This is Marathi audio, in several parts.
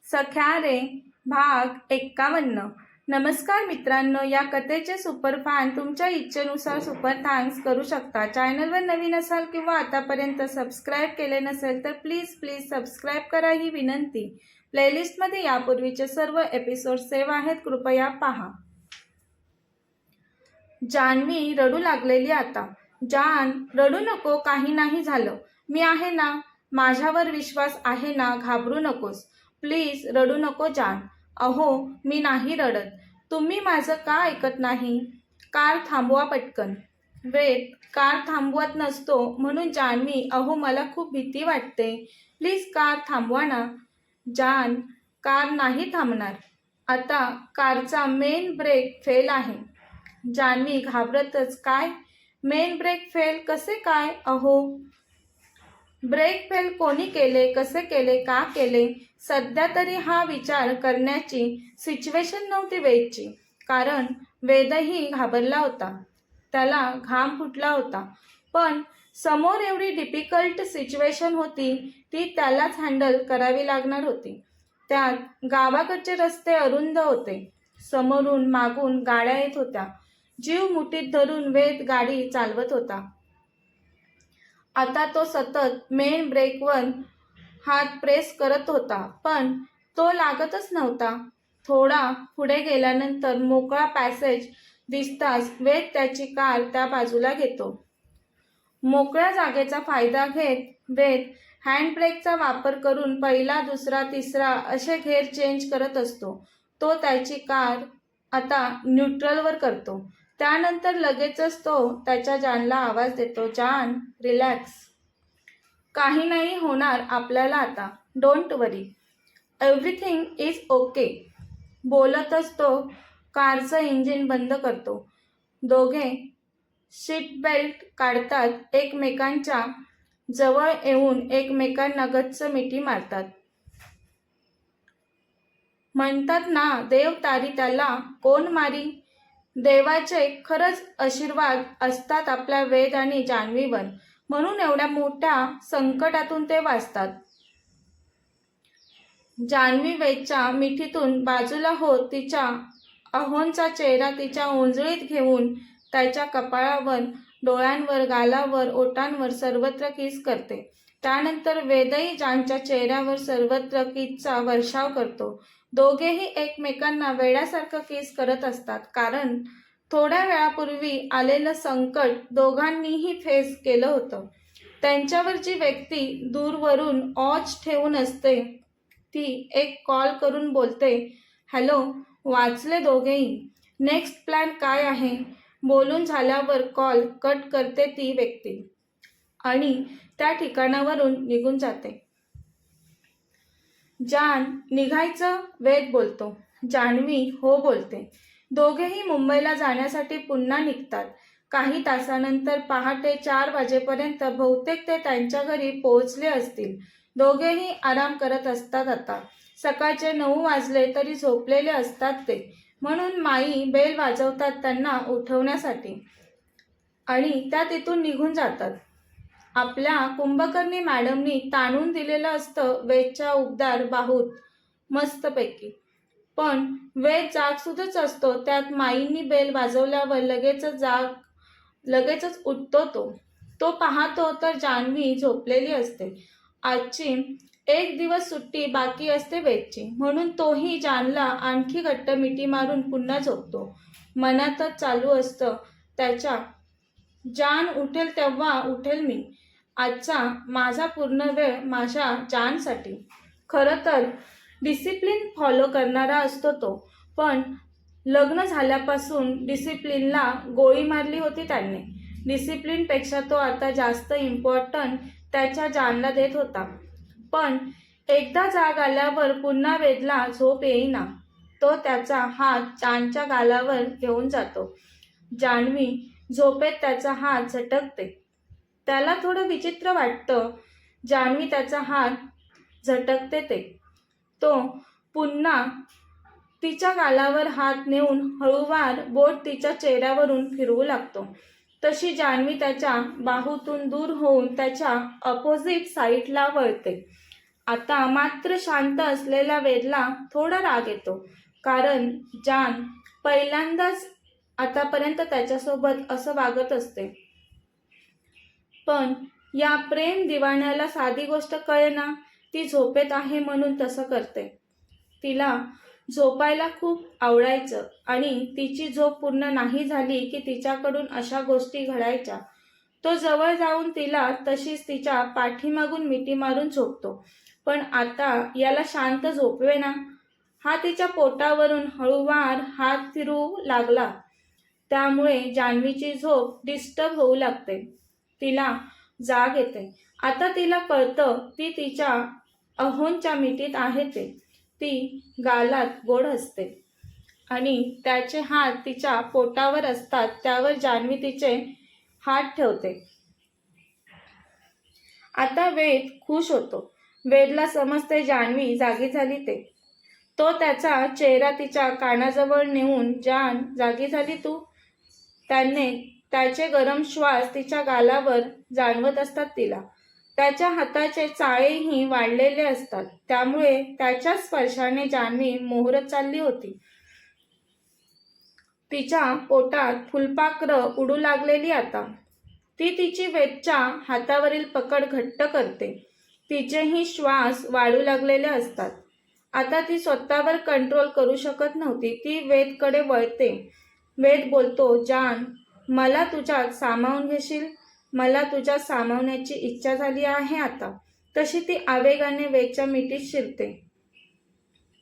सख्या रे भाग 51। नमस्कार मित्रांनो, या कथेचे सुपरफॅन तुमच्या इच्छेनुसार सुपर थँक्स करू शकता। चॅनलवर नवीन असाल किंवा आतापर्यंत सबस्क्राईब केले नसेल तर प्लीज सबस्क्राईब करा ही विनंती। प्लेलिस्टमध्ये यापूर्वीचे सर्व एपिसोड सेव्ह आहेत, कृपया पहा। जान्हवी रडू लागलेली आता। जान, रडू नको, काही नाही झालं, मी आहे ना, माझ्यावर विश्वास आहे ना, घाबरू नकोस, प्लीज रडू नको जान। अहो, मी नाही रडत, तुम्ही माझं का ऐकत नाही? कार थांबवा पटकन। वेद कार थांबवत नसतो म्हणून जान्हवी, अहो मला खूप भीती वाटते, प्लीज कार थांबवा ना। जान, कार नाही थांबणार, आता कारचा मेन ब्रेक फेल आहे। जान्हवी घाबरतच, काय मेन ब्रेक फेल, कसे काय? अहो, ब्रेक फेल कोणी केले, कसे केले, का केले? सध्या तरी हा विचार करण्याची सिच्युएशन नव्हती वेदची, कारण वेदही घाबरला होता, त्याला घाम फुटला होता। पण समोर एवढी डिफिकल्ट सिच्युएशन होती, ती त्यालाच हँडल करावी लागणार होती। त्यात गावाकडचे रस्ते अरुंद होते, समोरून मागून गाड्या येत होत्या। जीव मुठीत धरून वेद गाडी चालवत होता। आता तो सतत मेन ब्रेकवर हात प्रेस करत होता, पण तो लागतच नव्हता। थोडा पुढे गेल्यानंतर मोकळा पॅसेज दिसताच वेद त्याची कार त्या बाजूला घेतो। मोकळ्या जागेचा फायदा घेत वेद हँडब्रेकचा वापर करून पहिला, दुसरा, तिसरा असे घेर चेंज करत असतो। तो त्याची कार आता न्यूट्रलवर करतो, त्यानंतर लगेचच तो त्याच्या जानला आवाज देतो, जान रिलॅक्स, काही नाही होणार आपल्याला आता, don't worry, everything is okay. बोलतच तो कारचं इंजिन बंद करतो। दोघे सीट बेल्ट काढतात, एकमेकांच्या जवळ येऊन एकमेकांना गच्च मिठी मारतात। म्हणतात ना, देव तारी त्याला कोण मारी, देवाचे खरंच आशीर्वाद असतात आपल्या वेद आणि जान्हवीवर, म्हणून एवढ्या मोठ्या संकटातून ते वाचतात। जान्हवी वेदच्या मिठीतून बाजूला होत तिच्या अहोंचा चेहरा तिच्या ओंजळीत घेऊन त्याच्या कपाळावर, डोळ्यांवर, गालावर, ओठांवर सर्वत्र किस करते। त्यानंतर वेदही जानच्या चेहऱ्यावर सर्वत्र किसचा वर्षाव करतो। दोघेही एकमेकांना वेड्यासारखं किस करत असतात, कारण थोड्या वेळापूर्वी आलेलं संकट दोघांनीही फेस केलं होतं। त्यांच्यावर जी व्यक्ती दूरवरून वॉच ठेवून असते, ती एक कॉल करून बोलते, हॅलो, वाचले दोघेही, नेक्स्ट प्लॅन काय आहे? बोलून झाल्यावर कॉल कट करते ती व्यक्ती आणि त्या ठिकाणावरून निघून जाते। जान, निघायचं? वेद बोलतो। जान्हवी हो बोलते। दोघेही मुंबईला जाण्यासाठी पुन्हा निघतात। काही तासानंतर पहाटे 4 वाजेपर्यंत बहुतेक ते त्यांच्या घरी पोहोचले असतील। दोघेही आराम करत असतात आता। सकाळचे 9 वाजले तरी झोपलेले असतात ते, म्हणून माई बेल वाजवतात त्यांना उठवण्यासाठी आणि त्या तिथून निघून जातात। आपल्या कुंभकर्णी मॅडमनी ताणून दिलेलं असतं वेदच्या उबदार बाहूत मस्तपैकी, पण वेद जागसुधच असतो, त्यात माईंनी बेल वाजवल्यावर लगेचच उठतो तो पाहतो तर जान्हवी झोपलेली असते। आजची एक दिवस सुट्टी बाकी असते वेदची, म्हणून तोही जानला आणखी घट्ट मिठी मारून पुन्हा झोपतो। मनातच चालू असतं त्याच्या, जान उठेल तेव्हा उठेल मी, आजचा माझा पूर्ण वेळ माझ्या जानसाठी। खरं तर डिसिप्लिन फॉलो करणारा असतो तो, पण लग्न झाल्यापासून डिसिप्लिनला गोळी मारली होती त्याने। डिसिप्लिनपेक्षा तो आता जास्त इम्पॉर्टंट त्याच्या जानला देत होता। पण एकदा जाग आल्यावर पुन्हा वेदला झोप येईना। तो त्याचा हात जानच्या गालावर घेऊन जातो। जान्हवी झोपेत त्याचा हात झटकते, त्याला थोडं विचित्र वाटतं। जान्हवी त्याचा हात झटकते तो पुन्हा तिच्या गालावर हात नेऊन हळूवार बोट तिच्या चेहऱ्यावरून फिरवू लागतो। तशी जान्हवी त्याच्या बाहूतून दूर होऊन त्याच्या अपोजिट साईडला वळते आता मात्र शांत असलेल्या वेदला थोडा राग येतो, कारण जान पहिल्यांदाच आतापर्यंत त्याच्यासोबत असं वागत असते. पण या प्रेम दिवाण्याला साधी गोष्ट कळेना, ती झोपेत आहे म्हणून तसं करते. तिला झोपायला खूप आवडायचं आणि तिची झोप पूर्ण नाही झाली की तिच्याकडून अशा गोष्टी घडायच्या. तो जवळ जाऊन तिला तशीच तिच्या पाठीमागून मिठी मारून झोपतो. पण आता याला शांत झोपवेना. हा तिच्या पोटावरून हळूवार हात फिरवू लागला. त्यामुळे जान्हवीची झोप डिस्टर्ब होऊ लागते. तिला जाग येते. आता तिला कळतं ती तिच्या अहोंच्या मिठीत आहे ते. ती गालात गोड हसते आणि त्याचे हात तिच्या पोटावर असतात. त्यावर जान्हवी तिचे हात ठेवते. आता वेद खुश होतो. वेदला समजते जान्हवी जागी झाली ते. तो त्याचा चेहरा तिच्या कानाजवळ नेऊन, जान जागी झाली तू? त्याने त्याचे गरम श्वास तिच्या गालावर जाणवत असतात तिला. त्याच्या हाताचे चाळेही वाढलेले असतात. त्यामुळे त्याच्या स्पर्शाने जान्हवी मोहरत चालली होती. तिच्या पोटात फुलपाखरं उडू लागलेली आता. ती तिची वेदच्या हातावरील पकड घट्ट करते. तिचेही श्वास वाढू लागलेले असतात. आता ती स्वतःवर कंट्रोल करू शकत नव्हती. ती वेदकडे वळते. वेद बोलतो, जान, मला तुझ्यात सामावून घेशील? मला तुझ्यात सामावण्याची इच्छा झाली आहे आता. तशी ती आवेगाने वेदच्या मिठीत शिरते.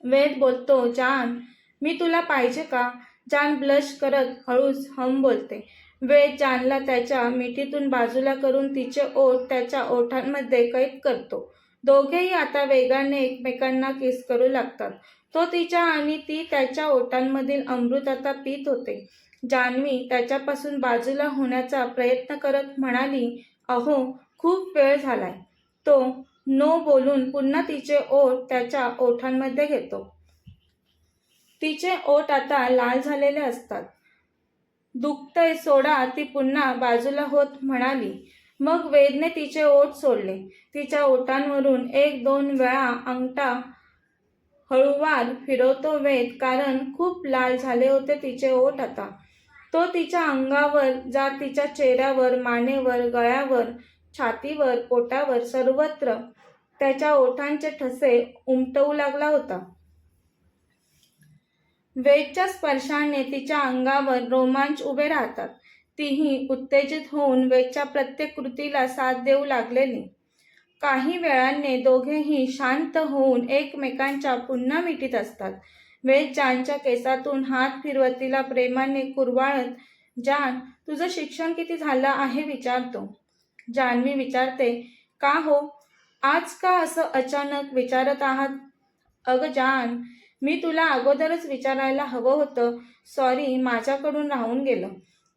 वेद बोलतो, जान, मी तुला पाहिजे का? जान ब्लश करत हळूच बोलते. वेद जानला त्याच्या मिठीतून बाजूला करून तिचे ओठ त्याच्या ओठांमध्ये कैद करतो. दोघेही आता वेगाने एकमेकांना किस करू लागतात. तो तिच्या आणि ती त्याच्या ओठांमधील अमृत आता पीत होते. जान्हवी त्याच्यापासून बाजूला होण्याचा प्रयत्न करत म्हणाली, अहो, खूप वेळ झालाय. तो नो बोलून पुन्हा तिचे ओठ त्याच्या ओठांमध्ये घेतो. तिचे ओठ आता लाल झालेले असतात. दुखतंय सोडा, ती पुन्हा बाजूला होत म्हणाली. मग वेदने तिचे ओठ सोडले. तिच्या ओठांवरून 1-2 वेळा अंगठा हळूवार फिरवतो वेद, कारण खूप लाल झाले होते तिचे ओठ आता. तो तिच्या अंगावर जात तिच्या चेहऱ्यावर, मानेवर, गळ्यावर, छातीवर, पोटावर, सर्वत्र त्याच्या ओठांचे ठसे उमटवू लागला होता. वेदच्या स्पर्शाने तिच्या अंगावर रोमांच उभे राहतात. तीही उत्तेजित होऊन वेदच्या प्रत्येक कृतीला साथ देऊ लागलेली. काही वेळाने दोघेही शांत होऊन एकमेकांच्या पुन्हा मिठीत असतात. वेद जानच्या केसातून हात फिरवत तिला प्रेमाने कुरवाळत, जान, तुझं शिक्षण किती झालं आहे विचारतो. जान्हवी विचारते, का हो, आज का असं अचानक विचारत आहात? अगं जान, मी तुला अगोदरच विचारायला हवं होतं. सॉरी, माझ्याकडून राहून गेलं.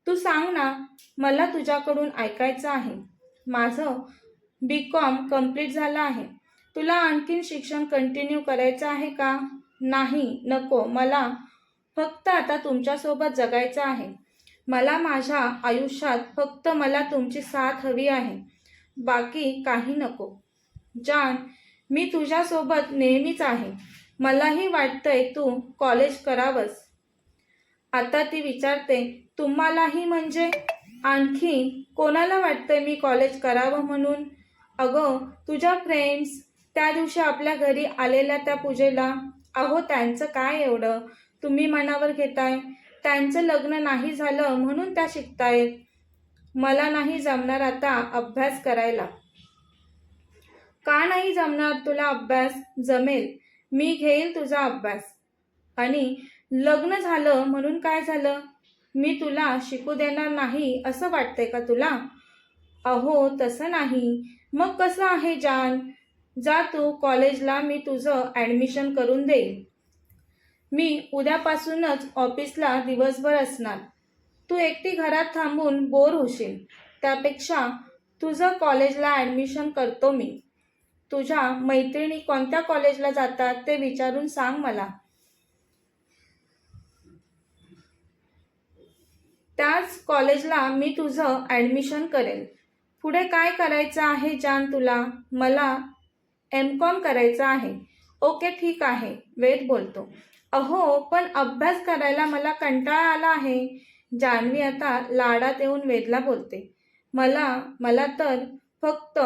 तू सांग ना, मला तुझ्याकडून ऐकायचं आहे. माझं BCom कंप्लीट झालं आहे. तुला आणखीन शिक्षण कंटिन्यू करायचं आहे का? नाही, नको. मला फक्त आता तुमच्यासोबत जगायचं आहे. मला माझ्या आयुष्यात फक्त मला तुमची साथ हवी आहे. बाकी काही नको. जान, मी तुझ्यासोबत नेहमीच आहे. मलाही वाटतंय तू कॉलेज करावंस. आता ती विचारते, तुम्हालाही म्हणजे? आणखी कोणाला वाटतंय मी कॉलेज करावं म्हणून? अगं, तुझ्या फ्रेंड्स त्या दिवशी आपल्या घरी आलेल्या त्या पूजेला. अहो, त्यांचं काय एवढं तुम्ही मनावर घेताय? त्यांचं लग्न नाही झालं म्हणून त्या शिकतायत. मला नाही जमणार आता अभ्यास करायला. का नाही जमणार तुला अभ्यास? जमेल, मी घेईल तुझा अभ्यास. आणि लग्न झालं म्हणून काय झालं? मी तुला शिकू देणार नाही असं वाटतंय का तुला? अहो, तसं नाही. मग कसं आहे जान? जा तू कॉलेजला, मी तुझं ॲडमिशन करून देईन. मी उद्यापासूनच ऑफिसला दिवसभर असणार. तू एकटी घरात थांबून बोर होशील. त्यापेक्षा तुझं कॉलेजला ॲडमिशन करतो मी. तुझ्या मैत्रिणी कोणत्या कॉलेजला जातात ते विचारून सांग मला. त्याच कॉलेजला मी तुझं ॲडमिशन करेल. पुढे काय करायचं आहे जान तुला? मला MCOM करायचं आहे. ओके ठीक आहे, वेद बोलतो. अहो पण अभ्यास करायला मला कंटाळा आला आहे. जान्हवी आता लाडात येऊन वेदला बोलते. मला तर फक्त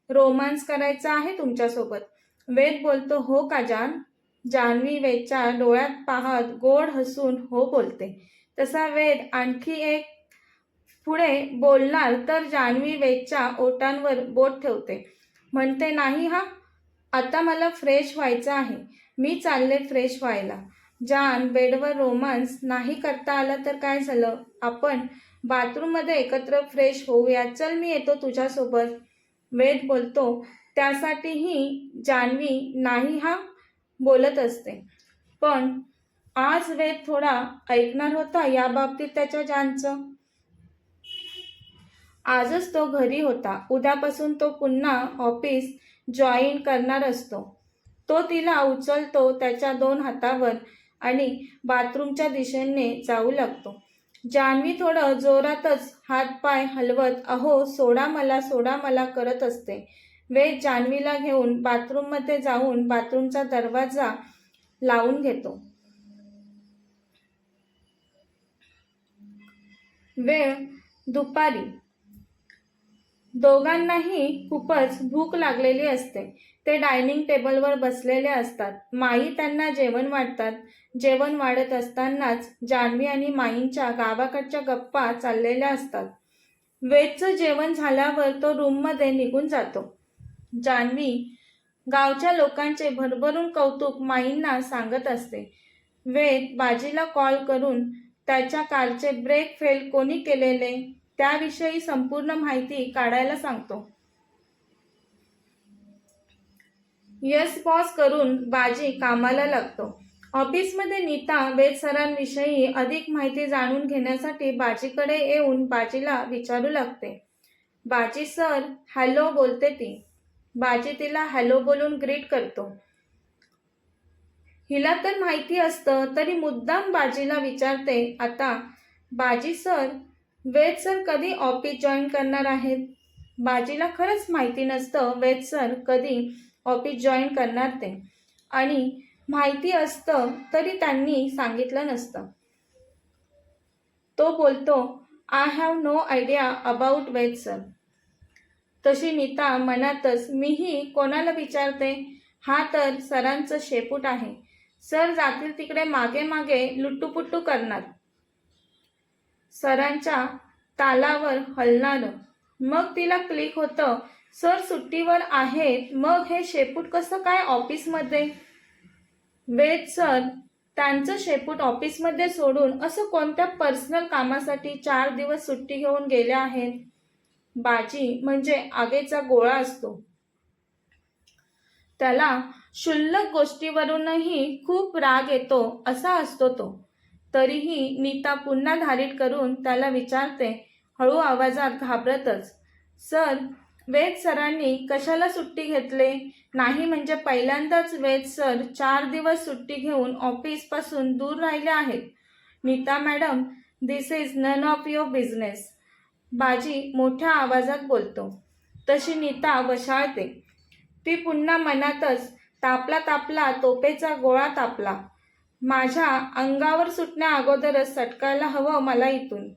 रोमांस करायचा आहे तुमच्यासोबत. वेद बोलतो, हो का जान? जान्हवी वेदच्या डोळ्यात पाहत गोड हसून हो बोलते. तसा वेद आणखी एक पुढे बोलणार तर जान्हवी वेदच्या ओठांवर बोट ठेवते. म्हणते, नाही हा, आता मला फ्रेश व्हायचं आहे. मी चालले फ्रेश व्हायला. जान, बेडवर रोमांस नाही करता आला तर काय झालं? आपण बाथरूममध्ये एकत्र फ्रेश होऊया. चल मी येतो तुझ्यासोबत. वेद बोलतो. त्यासाठीही जान्हवी नाही हा बोलत असते. पण आज वेद थोडा ऐकणार होता या बाबतीत त्याच्या जानचं. आजच तो घरी होता. उद्यापासून तो पुन्हा ऑफिस जॉईन करणार असतो. तो तिला उचलतो त्याच्या 2 हातावर आणि बाथरूमच्या दिशेने जाऊ लागतो. जान्हवी थोडं जोरातच हातपाय हलवत अहो सोडा मला करत असते. वेद जान्हवीला घेऊन बाथरूममध्ये जाऊन बाथरूमचा दरवाजा लावून घेतो. वेळ दुपारी. दोघांनाही खूपच भूक लागलेली असते. ते डायनिंग टेबलवर बसलेले असतात. माई त्यांना जेवण वाढतात. जेवण वाढत असतानाच जान्हवी आणि माईंच्या गावाकडच्या गप्पा चाललेल्या असतात. वेदचं जेवण झाल्यावर तो रूममध्ये निघून जातो. जान्हवी गावच्या लोकांचे भरभरून कौतुक माईंना सांगत असते. वेद बाजीला कॉल करून त्याच्या कारचे ब्रेक फेल कोणी केलेले त्याविषयी संपूर्ण माहिती काढायला सांगतो. यस बॉस करून बाजी कामाला लागतो. ऑफिसमध्ये नीता वेद सरांविषयी अधिक माहिती जाणून घेण्यासाठी बाजीकडे येऊन बाजीला विचारू लागते. बाजी सर, हॅलो बोलते ती. बाजी तिला हॅलो बोलून ग्रीट करतो. हिला तर माहिती असतं तरी मुद्दाम बाजीला विचारते. आता बाजी सर, वेद सर कधी ऑफिस जॉईन करणार आहेत? बाजीला खरंच माहिती नसतं वेद सर कधी ऑफिस जॉईन करणार ते, आणि माहिती असतं तरी त्यांनी सांगितलं नसतं. तो बोलतो, I have no idea about Ved sir. तशी नीता मनातच, मीही कोणाला विचारते, हा तर सरांचं शेपूट आहे. सर जातील तिकडे मागे मागे लुट्टूपुट्टू करणार, सरांच्या तालावर हलणार. मग तिला क्लिक होतं, सर सुट्टीवर आहेत, मग हे शेपूट कसं काय ऑफिसमध्ये? वेद सर त्यांचं शेपूट ऑफिसमध्ये सोडून असं कोणत्या पर्सनल कामासाठी 4 दिवस सुट्टी घेऊन गेले आहेत? बाजी म्हणजे आगीचा गोळा असतो. त्याला क्षुल्लक गोष्टीवरूनही खूप राग येतो असा असतो तो. तरीही नीता पुन्हा धारीट करून त्याला विचारते, हळू आवाजात घाबरतच, सर वेद सरांनी कशाला सुट्टी घेतले नाही? म्हणजे पहिल्यांदाच वेद सर 4 दिवस सुट्टी घेऊन ऑफिसपासून दूर राहिले आहेत. Neeta madam, this is none of your business. Baji मोठ्या आवाजात बोलतो. तशी नीता वशाळते. ती पुन्हा मनातच, तापला तोपेचा गोळा तापला. माझ्या अंगावर सुटण्या अगोदरच सटकायला हवं मला इथून.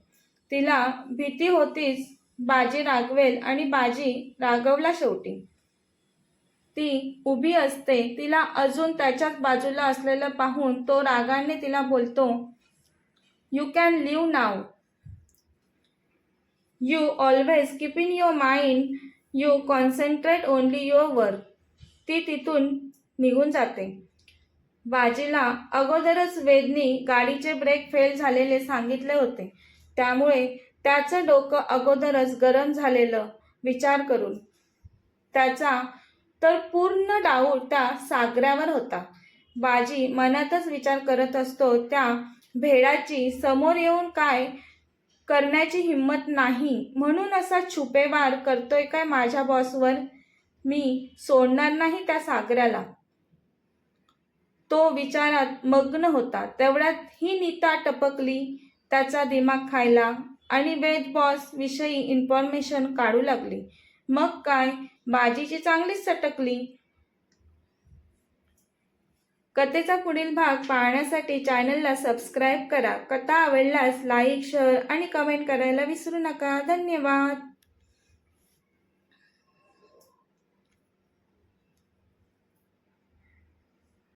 तिला भीती होतीच बाजी रागवेल, आणि बाजी रागवला शेवटी. ती उभी असते. तिला अजून त्याच्याच बाजूला असलेलं पाहून तो रागाने तिला बोलतो, you can leave now. You always keep in your mind, you concentrate only your work. ती तिथून निघून जाते. बाजीला अगोदरच वेदनी गाडीचे ब्रेक फेल झालेले सांगितले होते. त्यामुळे त्याचं डोकं अगोदरच गरम झालेलं विचार करून. त्याचा तर पूर्ण डाऊट त्या सागऱ्यावर होता. बाजी मनातच विचार करत असतो, त्या भेडाची समोर येऊन काय करण्याची हिंमत नाही म्हणून असा छुपेवार करतोय काय माझ्या बॉसवर? मी सोडणार नाही त्या सागऱ्याला. तो विचारात मग्न होता. तेवढ्यात ही नीता टपकली त्याचा दिमाग खायला आणि वेद बॉस विषयी इन्फॉर्मेशन काढू लागली. मग काय, बाजीची चांगलीच सटकली. कथेचा पुढील भाग पाहण्यासाठी चॅनलला सबस्क्राईब करा. कथा आवडल्यास लाईक, शेअर आणि कमेंट करायला विसरू नका. धन्यवाद.